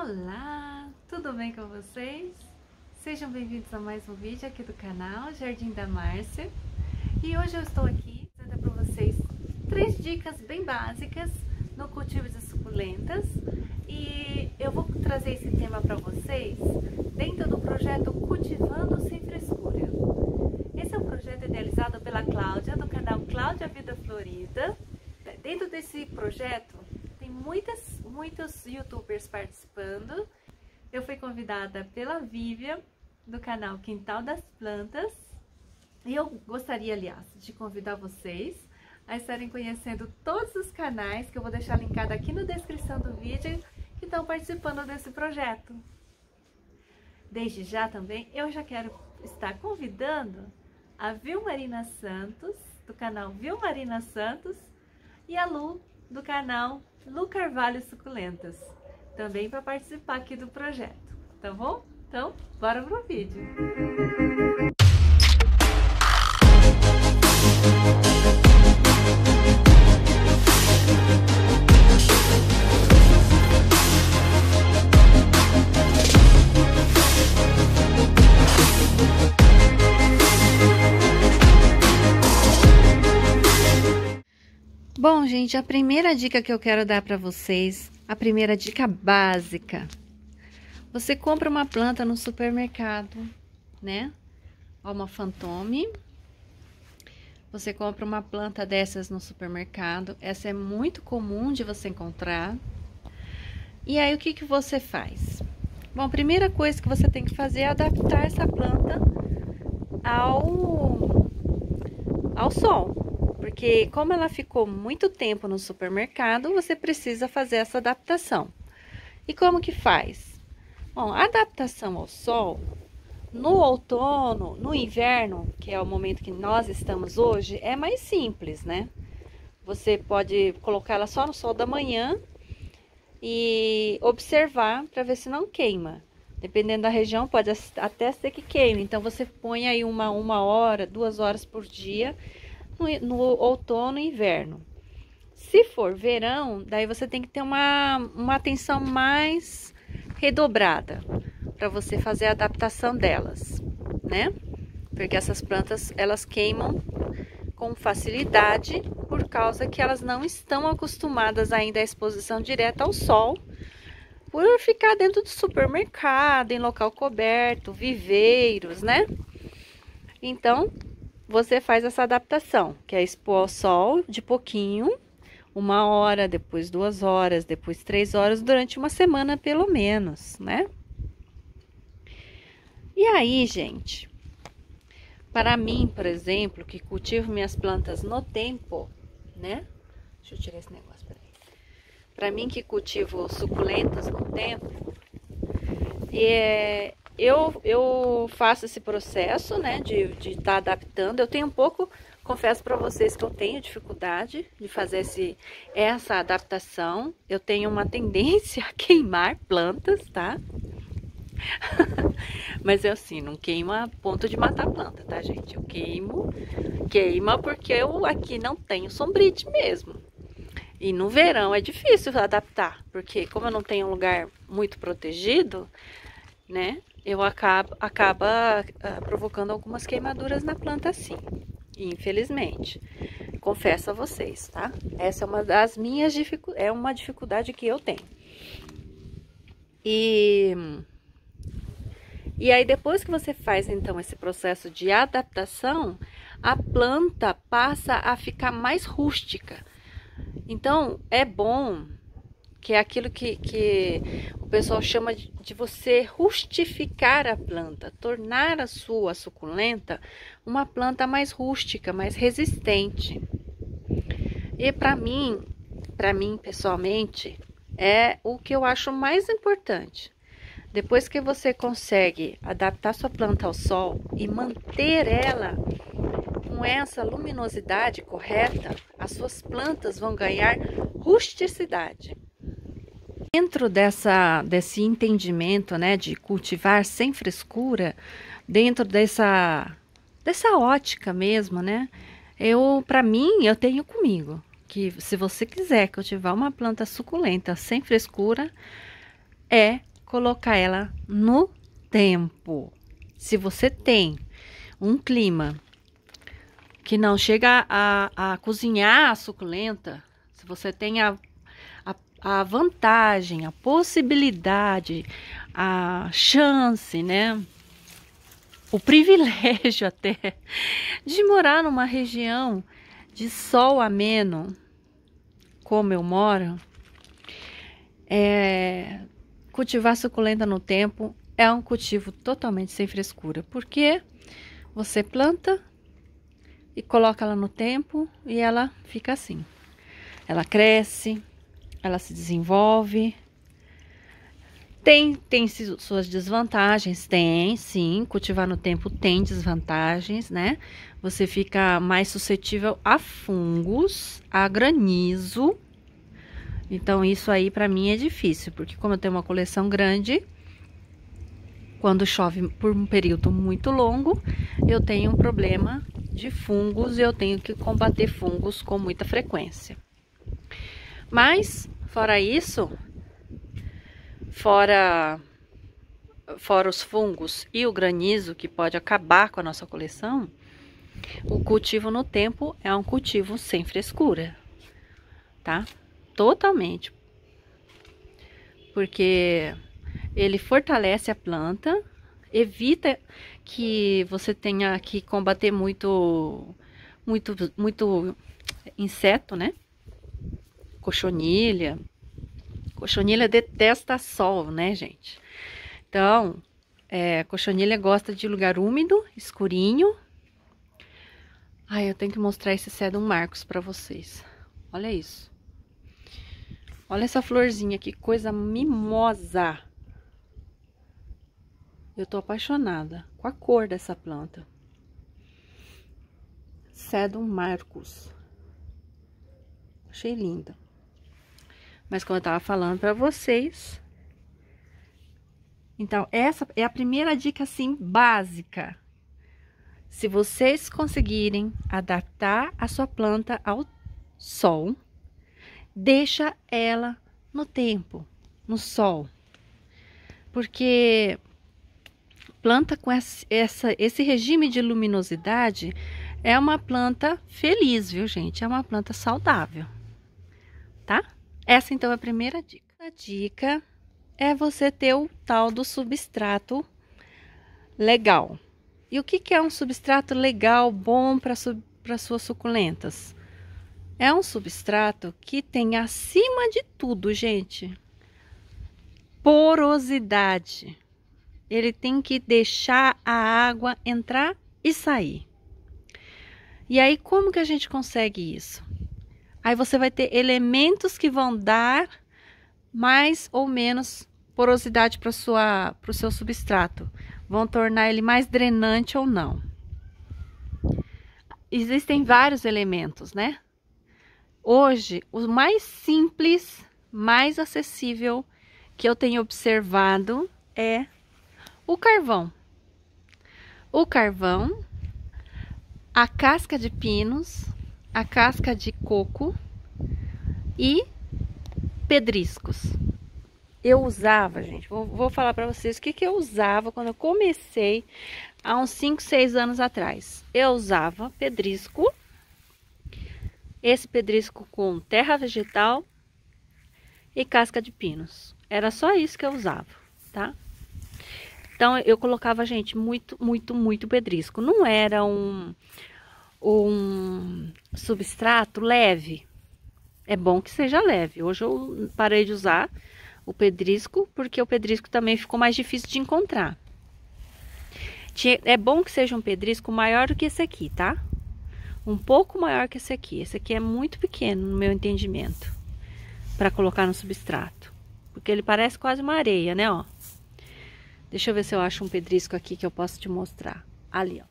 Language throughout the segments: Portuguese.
Olá, tudo bem com vocês? Sejam bem-vindos a mais um vídeo aqui do canal Jardim da Márcia. E hoje eu estou aqui para dar para vocês 3 dicas bem básicas no cultivo de suculentas. E eu vou trazer esse tema para vocês dentro do projeto Cultivando Sem Frescura. Esse é um projeto idealizado pela Cláudia, do canal Cláudia Vida Florida. Dentro desse projeto tem muitos youtubers participando. Eu fui convidada pela Vivian, do canal Quintal das Plantas. E eu gostaria, aliás, de convidar vocês a estarem conhecendo todos os canais que eu vou deixar linkado aqui na descrição do vídeo que estão participando desse projeto. Desde já também, eu já quero estar convidando a Vilmarina Santos, do canal Vilmarina Santos, e a Lu, do canal Lu Carvalho Suculentas, também para participar aqui do projeto, tá bom? Então, bora pro vídeo! Bom, gente, a primeira dica que eu quero dar para vocês, a primeira dica básica. Você compra uma planta no supermercado, né? Ó, uma Fantôme. Você compra uma planta dessas no supermercado. Essa é muito comum de você encontrar. E aí, o que você faz? Bom, a primeira coisa que você tem que fazer é adaptar essa planta ao sol. Porque como ela ficou muito tempo no supermercado, você precisa fazer essa adaptação. E como que faz? Bom, a adaptação ao sol, no outono, no inverno, que é o momento que nós estamos hoje, é mais simples, né? Você pode colocar ela só no sol da manhã e observar para ver se não queima. Dependendo da região, pode até ser que queime. Então, você põe aí uma hora, 2 horas por dia, no outono e inverno. Se for verão, daí você tem que ter uma atenção mais redobrada para você fazer a adaptação delas, né? Porque essas plantas, elas queimam com facilidade por causa que elas não estão acostumadas ainda à exposição direta ao sol, por ficar dentro do supermercado, em local coberto, viveiros, né? Então, você faz essa adaptação, que é expor ao sol de pouquinho, 1 hora, depois 2 horas, depois 3 horas, durante uma semana pelo menos, né? E aí, gente, para mim, por exemplo, que cultivo minhas plantas no tempo, né? Deixa eu tirar esse negócio, peraí. Para mim que cultivo suculentas no tempo, eu faço esse processo, né, de estar adaptando. Eu tenho um pouco, confesso para vocês que eu tenho dificuldade de fazer essa adaptação. Eu tenho uma tendência a queimar plantas, tá? Mas eu assim, não queimo a ponto de matar a planta, tá, gente? Eu queima porque eu aqui não tenho sombrite mesmo. E no verão é difícil adaptar, porque como eu não tenho um lugar muito protegido, né, eu acaba provocando algumas queimaduras na planta assim, infelizmente. Confesso a vocês, tá? Essa é uma das minhas dificuldade que eu tenho. E aí depois que você faz então esse processo de adaptação, a planta passa a ficar mais rústica. Então é bom, que é aquilo que o pessoal chama de você rustificar a planta, tornar a sua suculenta uma planta mais rústica, mais resistente. E para mim pessoalmente, é o que eu acho mais importante. Depois que você consegue adaptar sua planta ao sol e manter ela com essa luminosidade correta, as suas plantas vão ganhar rusticidade. Dentro desse entendimento, né, de cultivar sem frescura, dentro dessa ótica mesmo, né, para mim, eu tenho comigo que se você quiser cultivar uma planta suculenta sem frescura, é colocar ela no tempo. Se você tem um clima que não chega a cozinhar a suculenta, se você tem a vantagem, a possibilidade, a chance, né? O privilégio até de morar numa região de sol ameno, como eu moro, cultivar suculenta no tempo é um cultivo totalmente sem frescura, porque você planta e coloca ela no tempo e ela fica assim. Ela cresce, ela se desenvolve. Tem suas desvantagens? Tem, sim. Cultivar no tempo tem desvantagens, né? Você fica mais suscetível a fungos, a granizo. Então, isso aí pra mim é difícil, porque como eu tenho uma coleção grande, quando chove por um período muito longo, eu tenho um problema de fungos e eu tenho que combater fungos com muita frequência. Mas, fora isso, fora os fungos e o granizo, que pode acabar com a nossa coleção, o cultivo no tempo é um cultivo sem frescura, tá? Totalmente. Porque ele fortalece a planta, evita que você tenha que combater muito inseto, né? Cochonilha. Cochonilha detesta sol, né, gente? Então, cochonilha gosta de lugar úmido, escurinho. Ai, eu tenho que mostrar esse Sedum Marcos pra vocês. Olha isso. Olha essa florzinha, que coisa mimosa. Eu tô apaixonada com a cor dessa planta. Sedum Marcos. Achei linda. Mas como eu tava falando pra vocês, então essa é a primeira dica assim básica. Se vocês conseguirem adaptar a sua planta ao sol, deixa ela no tempo, no sol. Porque planta com esse regime de luminosidade é uma planta feliz, viu, gente? É uma planta saudável, tá? Essa, então, é a primeira dica. A dica é você ter o tal do substrato legal. E o que é um substrato legal, bom para suas suculentas? É um substrato que tem, acima de tudo, gente, porosidade. Ele tem que deixar a água entrar e sair. E aí, como que a gente consegue isso? Aí você vai ter elementos que vão dar mais ou menos porosidade para o seu substrato. Vão tornar ele mais drenante ou não. Existem vários elementos, né? Hoje, o mais simples, mais acessível que eu tenho observado é o carvão. O carvão, a casca de pinos, a casca de coco e pedriscos. Eu usava, gente, vou falar para vocês o que eu usava quando eu comecei há uns 5, 6 anos atrás. Eu usava pedrisco, esse pedrisco com terra vegetal e casca de pinos. Era só isso que eu usava, tá? Então, eu colocava, gente, muito pedrisco. Não era um substrato leve. É bom que seja leve. Hoje eu parei de usar o pedrisco, porque o pedrisco também ficou mais difícil de encontrar. É bom que seja um pedrisco maior do que esse aqui, tá? Um pouco maior que esse aqui. Esse aqui é muito pequeno, no meu entendimento, para colocar no substrato. Porque ele parece quase uma areia, né, ó. Deixa eu ver se eu acho um pedrisco aqui que eu posso te mostrar. Ali, ó.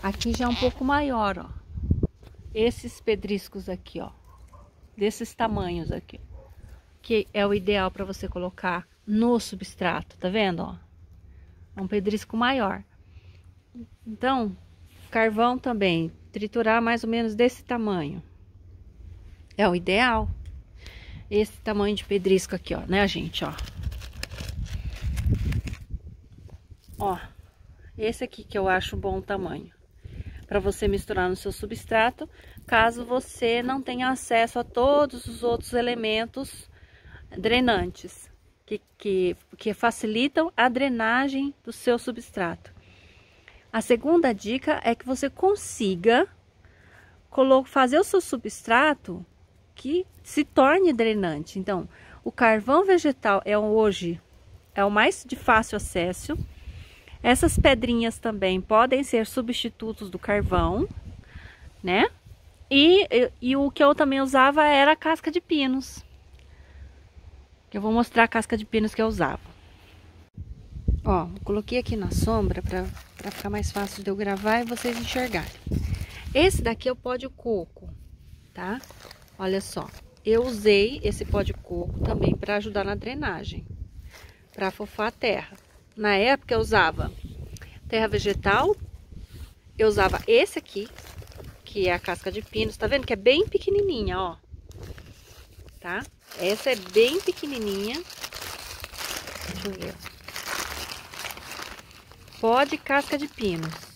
Aqui já é um pouco maior, ó. Esses pedriscos aqui, ó. Desses tamanhos aqui. Que é o ideal para você colocar no substrato, tá vendo, ó? É um pedrisco maior. Então, carvão também, triturar mais ou menos desse tamanho. É o ideal. esse tamanho de pedrisco aqui, ó, né, gente, ó. Ó, esse aqui que eu acho bom o tamanho para você misturar no seu substrato, caso você não tenha acesso a todos os outros elementos drenantes que facilitam a drenagem do seu substrato. A segunda dica é que você consiga fazer o seu substrato que se torne drenante. Então, o carvão vegetal hoje é o mais de fácil acesso. Essas pedrinhas também podem ser substitutos do carvão, né? E o que eu também usava era a casca de pinos. Eu vou mostrar a casca de pinos que eu usava. Ó, coloquei aqui na sombra para ficar mais fácil de eu gravar e vocês enxergarem. Esse daqui é o pó de coco, tá? Olha só, eu usei esse pó de coco também para ajudar na drenagem, para afofar a terra. Na época eu usava terra vegetal, eu usava esse aqui, que é a casca de pinos, tá vendo que é bem pequenininha, ó, tá? Essa é bem pequenininha, deixa eu ver, pó de casca de pinos.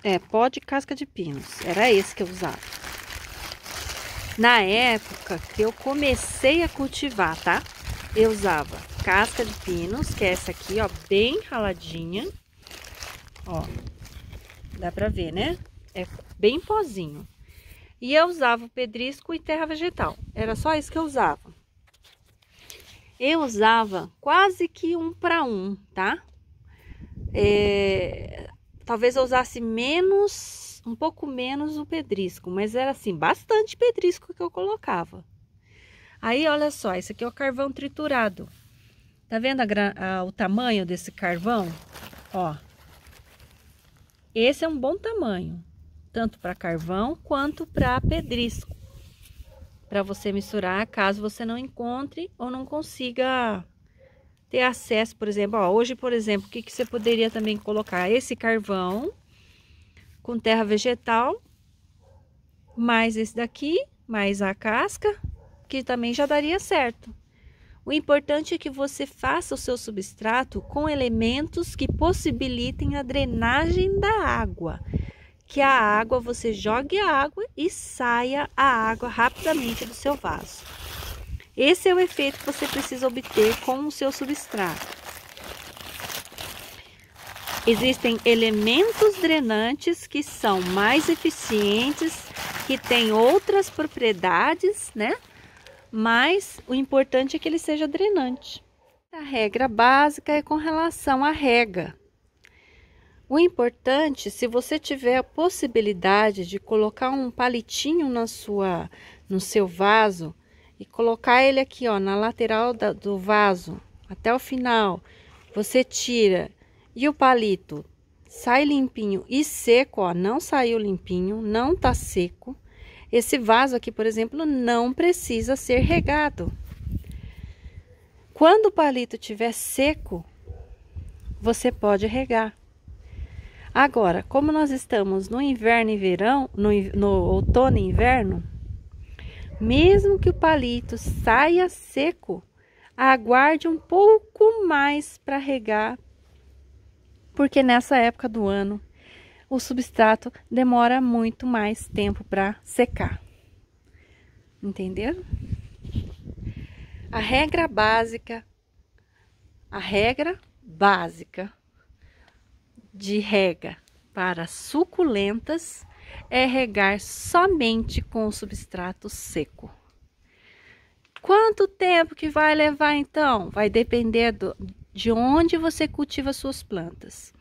É, pó de casca de pinos, era esse que eu usava. Na época que eu comecei a cultivar, tá? Eu usava casca de pinos, que é essa aqui, ó, bem raladinha. Ó, dá pra ver, né? É bem pozinho. E eu usava o pedrisco e terra vegetal, era só isso que eu usava. Eu usava quase que 1 para 1, tá? Talvez eu usasse um pouco menos o pedrisco, mas era assim, bastante pedrisco que eu colocava. Aí, olha só, esse aqui é o carvão triturado. Tá vendo o tamanho desse carvão? Ó, esse é um bom tamanho, tanto para carvão quanto para pedrisco. Para você misturar, caso você não encontre ou não consiga ter acesso, por exemplo, ó, hoje, por exemplo, o que você poderia também colocar? Esse carvão com terra vegetal, mais esse daqui, mais a casca, que também já daria certo. O importante é que você faça o seu substrato com elementos que possibilitem a drenagem da água. Que a água, você jogue a água e saia a água rapidamente do seu vaso. Esse é o efeito que você precisa obter com o seu substrato. Existem elementos drenantes que são mais eficientes, que têm outras propriedades, né? Mas o importante é que ele seja drenante. A regra básica é com relação à rega. O importante, se você tiver a possibilidade de colocar um palitinho no seu vaso, e colocar ele aqui, ó, na lateral do vaso, até o final, você tira e o palito sai limpinho e seco, ó, não saiu limpinho, não tá seco. Esse vaso aqui, por exemplo, não precisa ser regado. Quando o palito estiver seco, você pode regar. Agora, como nós estamos no inverno e verão, no outono e inverno, mesmo que o palito saia seco, aguarde um pouco mais para regar, porque nessa época do ano o substrato demora muito mais tempo para secar. Entenderam? A regra básica de rega para suculentas é regar somente com o substrato seco. Quanto tempo que vai levar então? Vai depender de onde você cultiva suas plantas.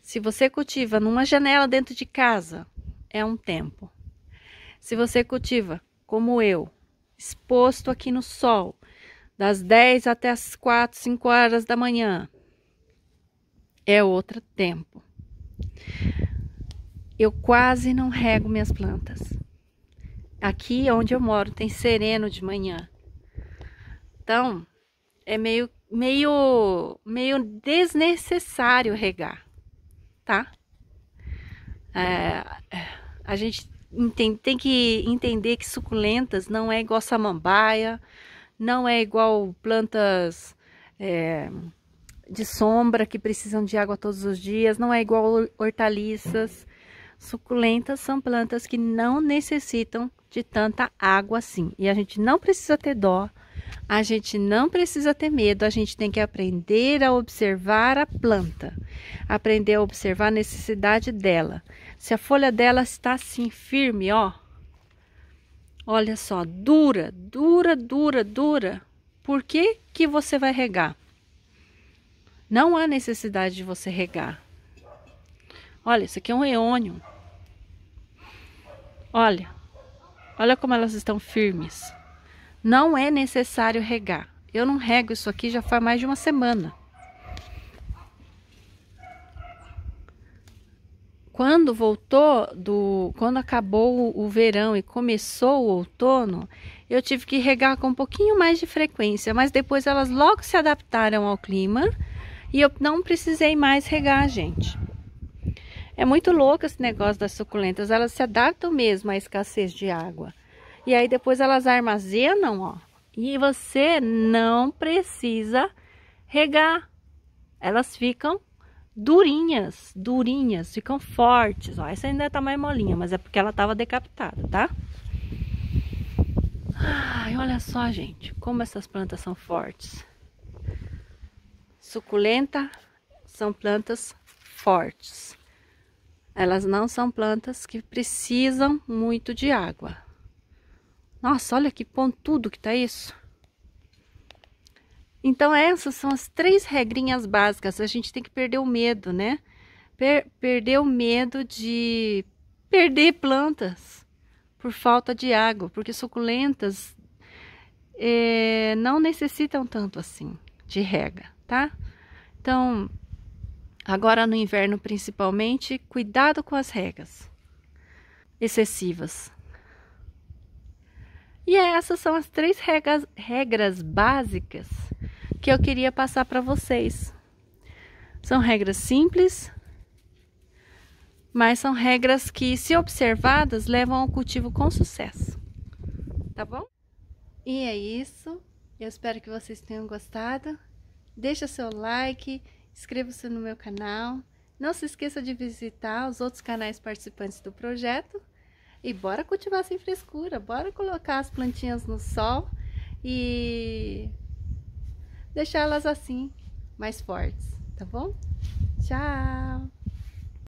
Se você cultiva numa janela dentro de casa, é um tempo. Se você cultiva, como eu, exposto aqui no sol, das 10 até as 4, 5 horas da manhã, é outro tempo. Eu quase não rego minhas plantas. Aqui onde eu moro tem sereno de manhã. Então, é meio meio desnecessário regar, tá? A gente tem que entender que suculentas não é igual samambaia, não é igual plantas de sombra que precisam de água todos os dias, não é igual hortaliças. Suculentas são plantas que não necessitam de tanta água assim. E a gente não precisa ter dó, a gente não precisa ter medo, a gente tem que aprender a observar a planta, aprender a observar a necessidade dela. Se a folha dela está assim firme, ó, olha só, dura, por que que você vai regar? Não há necessidade de você regar. Olha, isso aqui é um eônio. Olha como elas estão firmes. Não é necessário regar. Eu não rego isso aqui já faz mais de uma semana. Quando quando acabou o verão e começou o outono, eu tive que regar com um pouquinho mais de frequência, mas depois elas logo se adaptaram ao clima e eu não precisei mais regar, gente. É muito louco esse negócio das suculentas, elas se adaptam mesmo à escassez de água. E aí depois elas armazenam, ó, e você não precisa regar. Elas ficam durinhas, ficam fortes, ó. Essa ainda tá mais molinha, mas é porque ela tava decapitada, tá? Ai, olha só, gente, como essas plantas são fortes. Suculenta são plantas fortes. Elas não são plantas que precisam muito de água. Nossa, olha que pontudo que tá isso. Então essas são as 3 regrinhas básicas. A gente tem que perder o medo, né? Perder o medo de perder plantas por falta de água. Porque suculentas não necessitam tanto assim de rega, tá? Então, agora no inverno principalmente, cuidado com as regas excessivas. E essas são as 3 regras básicas que eu queria passar para vocês. São regras simples, mas são regras que, se observadas, levam ao cultivo com sucesso. Tá bom? E é isso. Eu espero que vocês tenham gostado. Deixa seu like, inscreva-se no meu canal. Não se esqueça de visitar os outros canais participantes do projeto. E bora cultivar sem frescura, bora colocar as plantinhas no sol e deixá-las assim, mais fortes, tá bom? Tchau!